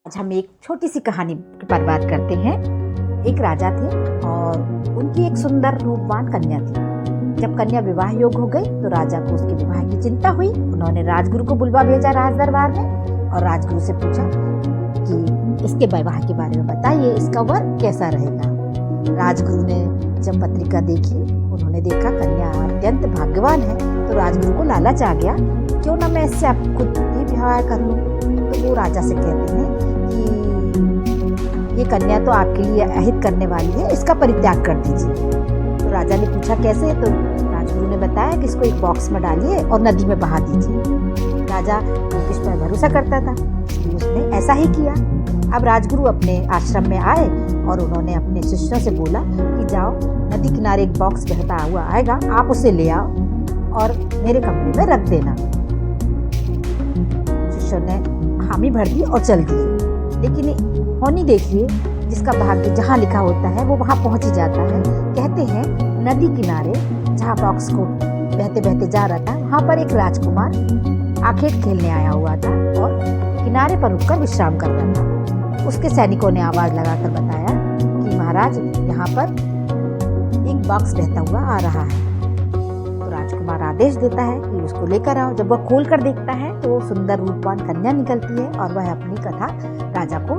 आज हम एक छोटी सी कहानी पर बात करते हैं। एक राजा थे और उनकी एक सुंदर रूपवान कन्या थी। जब कन्या विवाह योग्य हो गई तो राजा को उसके विवाह की चिंता हुई। उन्होंने राजगुरु को बुलवा भेजा राज दरबार में और राजगुरु से पूछा कि इसके विवाह के बारे में बताइए, इसका वर कैसा रहेगा। राजगुरु ने जब पत्रिका देखी, उन्होंने देखा कन्या अत्यंत भाग्यवान है, तो राजगुरु को लालच आ गया, क्यों ना मैं इससे आप खुद ही विवाह कर लूं। तो वो राजा से कहते हैं कि ये कन्या तो आपके लिए अहित करने वाली है, इसका परित्याग कर दीजिए। तो राजा ने पूछा कैसे, तो राजगुरु ने बताया कि इसको एक बॉक्स में डालिए और नदी में बहा दीजिए। राजा ज्योतिष पर भरोसा करता था, इसलिए उसने ऐसा ही किया। अब राजगुरु अपने आश्रम में आए और उन्होंने अपने शिष्यों से बोला कि जाओ, नदी किनारे एक बॉक्स बहता हुआ आएगा, आप उसे ले आओ और मेरे कमरे में रख देना। शिष्यों ने हामी भर दी और चल दिए। लेकिन होनी देखिए, जिसका भाग्य जहाँ लिखा होता है वो वहाँ पहुँच ही जाता है। कहते हैं नदी किनारे जहाँ बॉक्स को बहते बहते जा रहा था, वहाँ पर एक राजकुमार आखेट खेलने आया हुआ था और किनारे पर रुककर विश्राम कर रहा था। उसके सैनिकों ने आवाज लगाकर बताया कि महाराज, यहाँ पर एक बॉक्स बहता हुआ आ रहा है। तो राजकुमार आदेश देता है कि उसको लेकर आओ। जब वह खोल कर देखता है तो सुंदर रूपवान कन्या निकलती है और वह अपनी कथा राजा को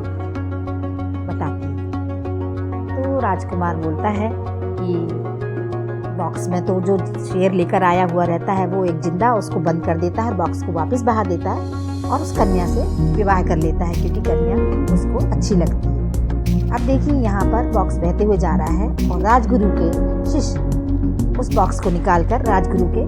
बताती है। तो राजकुमार बोलता है कि बॉक्स में तो जो शेर लेकर आया हुआ रहता है वो एक जिंदा उसको बंद कर देता है, बॉक्स को वापस बहा देता है और उस कन्या से विवाह कर लेता है, क्योंकि कन्या उसको अच्छी लगती है। अब देखिए, यहाँ पर बॉक्स बहते हुए जा रहा है और राजगुरु के शिष्य उस बॉक्स को निकालकर राजगुरु के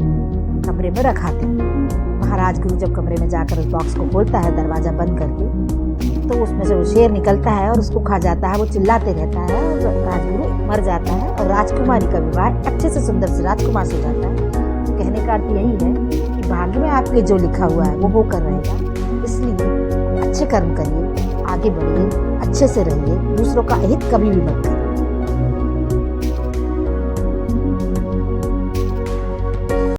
कमरे में रखाते हैं। महाराज गुरु जब कमरे में जाकर उस बॉक्स को खोलता है दरवाजा बंद करके, तो उसमें से वो शेर निकलता है और उसको खा जाता है। वो चिल्लाते रहता है और राजगुरु मर जाता है और राजकुमारी का विवाह अच्छे से सुंदर से राजकुमार से हो जाता है। तो कहने का अर्थ यही है कि भाग्य में आपके जो लिखा हुआ है वो होकर रहेगा। इसलिए अच्छे कर्म करिए, आगे बढ़िए, अच्छे से रहिए, दूसरों का अहित कभी भी मत करिए।